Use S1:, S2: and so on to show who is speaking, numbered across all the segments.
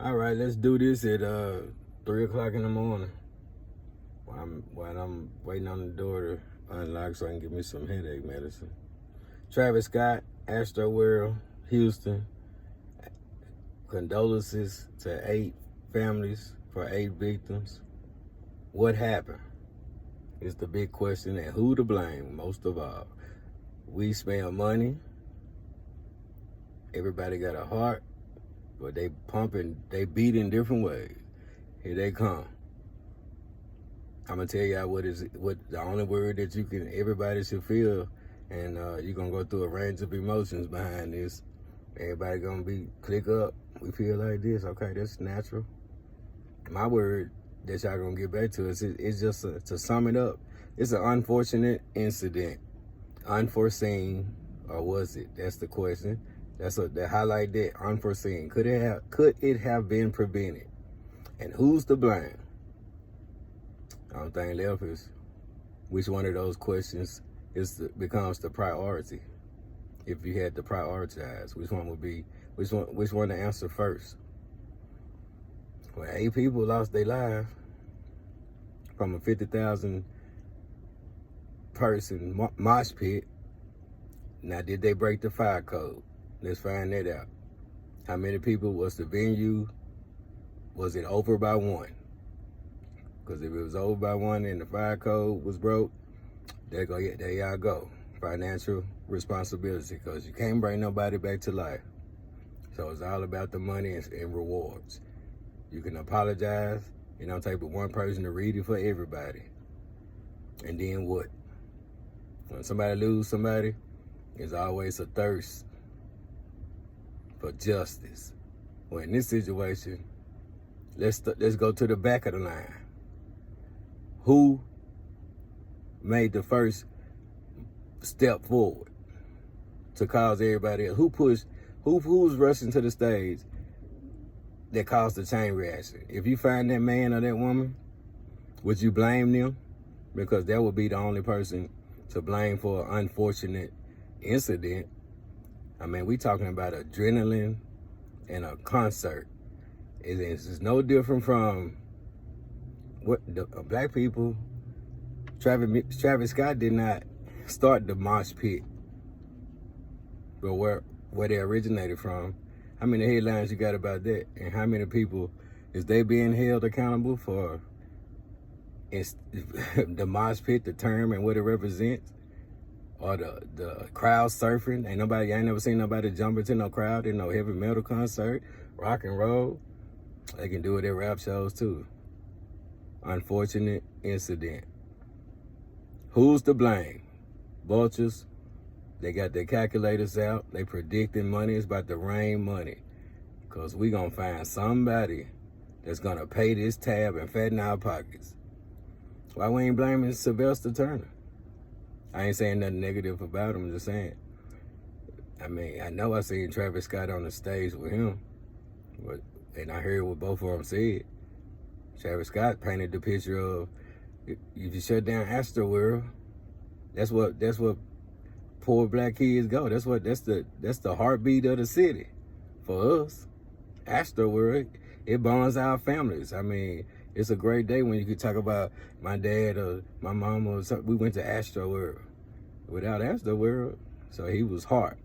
S1: All right, let's do this at 3 o'clock in the morning. While I'm waiting on the door to unlock so I can give me some headache medicine. Travis Scott, Astroworld, Houston. Condolences to 8 families for 8 victims. What happened? Is the big question, and who to blame most of all. We spend money. Everybody got a heart, but they pumping, they beat in different ways. Here they come. I'm gonna tell y'all what the only word that you can, everybody should feel, and you're gonna go through a range of emotions behind this. Everybody gonna be click up. We feel like this. Okay, that's natural. My word that y'all gonna get back to us, it's just to sum it up. It's an unfortunate incident, unforeseen, or was it? That's the question. That's the highlight that unforeseen. Could it have been prevented? And who's to blame? The only thing left is which one of those questions becomes the priority. If you had to prioritize, which one to answer first? Well, 8 people lost their lives from a 50,000 person mosh pit. Now, did they break the fire code? Let's find that out. How many people was the venue? Was it over by 1? Because if it was over by 1 and the fire code was broke, there y'all go. Financial responsibility, because you can't bring nobody back to life. So it's all about the money and rewards. You can apologize. It don't take but one person to read it for everybody. And then what? When somebody lose somebody, there's always a thirst for justice. Well, in this situation, let's go to the back of the line. Who made the first step forward to cause everybody else? Who's rushing to the stage that caused the chain reaction? If you find that man or that woman, would you blame them? Because that would be the only person to blame for an unfortunate incident. I mean, we talking about adrenaline and a concert. It's no different from what the black people. Travis Scott did not start the mosh pit, but where they originated from. How many headlines you got about that? And how many people is they being held accountable for the mosh pit, the term and what it represents? Or the crowd surfing? I ain't never seen nobody jump into no crowd in no heavy metal concert, rock and roll. They can do it at rap shows too. Unfortunate incident. Who's to blame? Vultures. They got their calculators out. They predicting money. It's about to rain money. Because we going to find somebody that's going to pay this tab and fatten our pockets. Why we ain't blaming Sylvester Turner? I ain't saying nothing negative about him. I'm just saying. I mean, I know I seen Travis Scott on the stage with him. And I heard what both of them said. Travis Scott painted the picture of, if you shut down Astroworld, that's what poor black kids go. That's the heartbeat of the city for us. Astroworld, it bonds our families. I mean, it's a great day when you could talk about my dad or my mom or something. We went to Astroworld. Without Astroworld, so he was hard.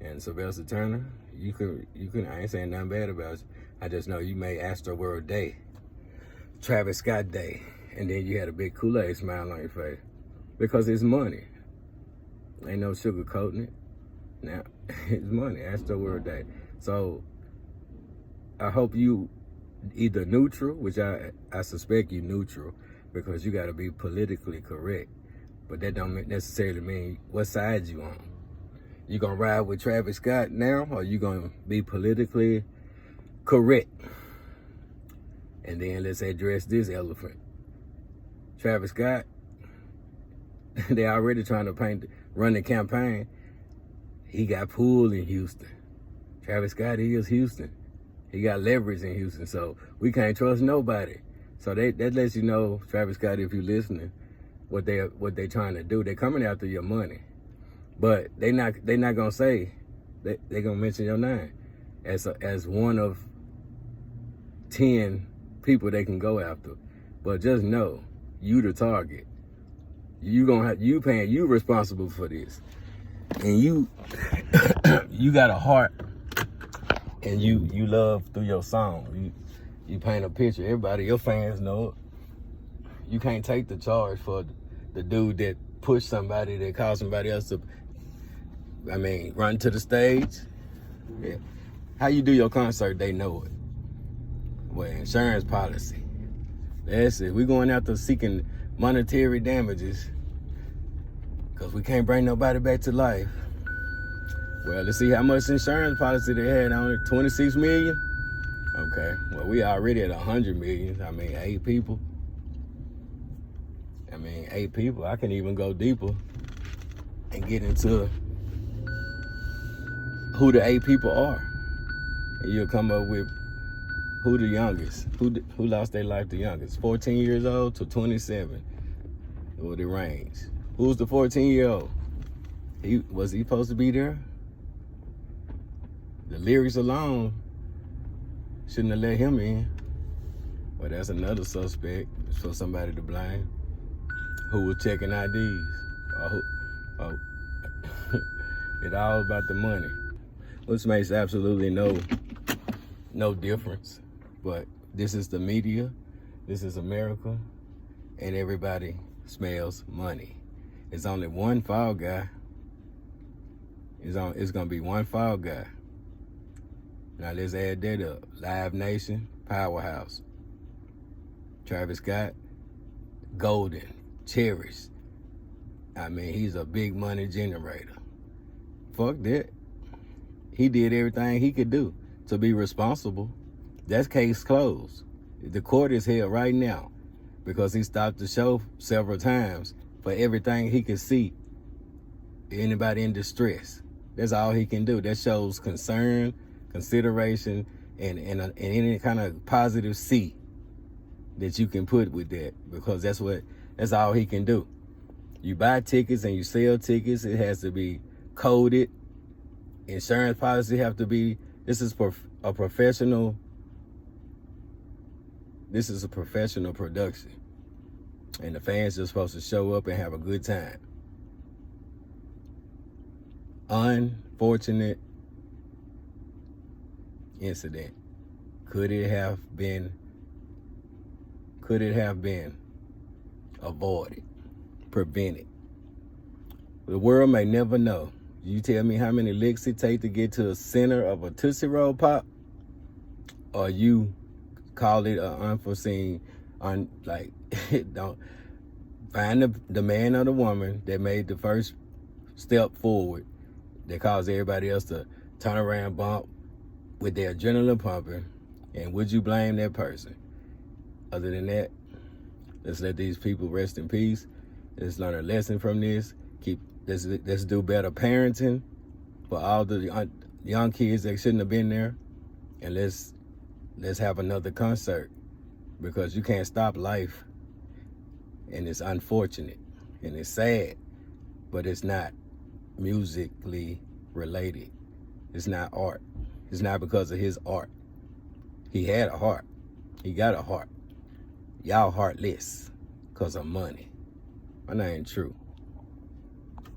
S1: And Sylvester Turner, you can. I ain't saying nothing bad about you. I just know you made Astroworld Day, Travis Scott Day, and then you had a big Kool-Aid smile on your face because it's money. Ain't no sugarcoating it. Now, it's money, Astroworld Day. So I hope you either neutral, which I suspect you neutral, because you got to be politically correct. But that don't necessarily mean what side you on. You gonna ride with Travis Scott now, or you gonna be politically correct? And then let's address this elephant. Travis Scott, they already trying to run the campaign. He got pulled in Houston. Travis Scott, he is Houston. He got leverage in Houston, so we can't trust nobody. So that lets you know, Travis Scott, if you're listening, what they trying to do. They're coming after your money, but they not gonna say they gonna mention your name as one of 10 people they can go after. But just know, you the target. You paying, you responsible for this. And you you got a heart, and you love through your song. You paint a picture. Everybody, your fans know it. You can't take the charge for the dude that pushed somebody, that caused somebody else to, run to the stage. Yeah. How you do your concert, they know it. Well, insurance policy. That's it. We're going after seeking monetary damages because we can't bring nobody back to life. Well, let's see how much insurance policy they had on it. 26 million? Okay. Well, we already at 100 million. 8 people. 8 people. I can even go deeper and get into who the 8 people are. And you'll come up with who the youngest, who lost their life the youngest. 14 years old to 27, or the range. Who's the 14-year-old? Was he supposed to be there? The lyrics alone shouldn't have let him in. Well, that's another suspect for somebody to blame. Who was checking IDs? It's all about the money, which makes absolutely no difference. But this is the media, this is America, and everybody smells money. It's only one fall guy. It's gonna be one fall guy. Now let's add that up. Live Nation, Powerhouse. Travis Scott, golden, cherished. He's a big money generator. Fuck that. He did everything he could do to be responsible. That's case closed. The court is held right now because he stopped the show several times for everything he could see. Anybody in distress. That's all he can do. That shows concern, consideration, and any kind of positive C that you can put with that, because that's all he can do. You buy tickets and you sell tickets. It has to be coded. Insurance policy have to be. This is a professional production, and the fans are supposed to show up and have a good time. Unfortunate incident. Could it have been avoided, prevented? The world may never know. You tell me how many licks it take to get to the center of a Tootsie Roll Pop, or you call it an unforeseen, don't find the man or the woman that made the first step forward that caused everybody else to turn around, bump with their adrenaline pumping, and would you blame that person? Other than that, let's let these people rest in peace. Let's learn a lesson from this. Let's do better parenting for all the young kids that shouldn't have been there, and let's have another concert, because you can't stop life, and it's unfortunate and it's sad, but it's not musically related. It's not art. It's not because of his art. He had a heart. He got a heart. Y'all heartless because of money. My name True.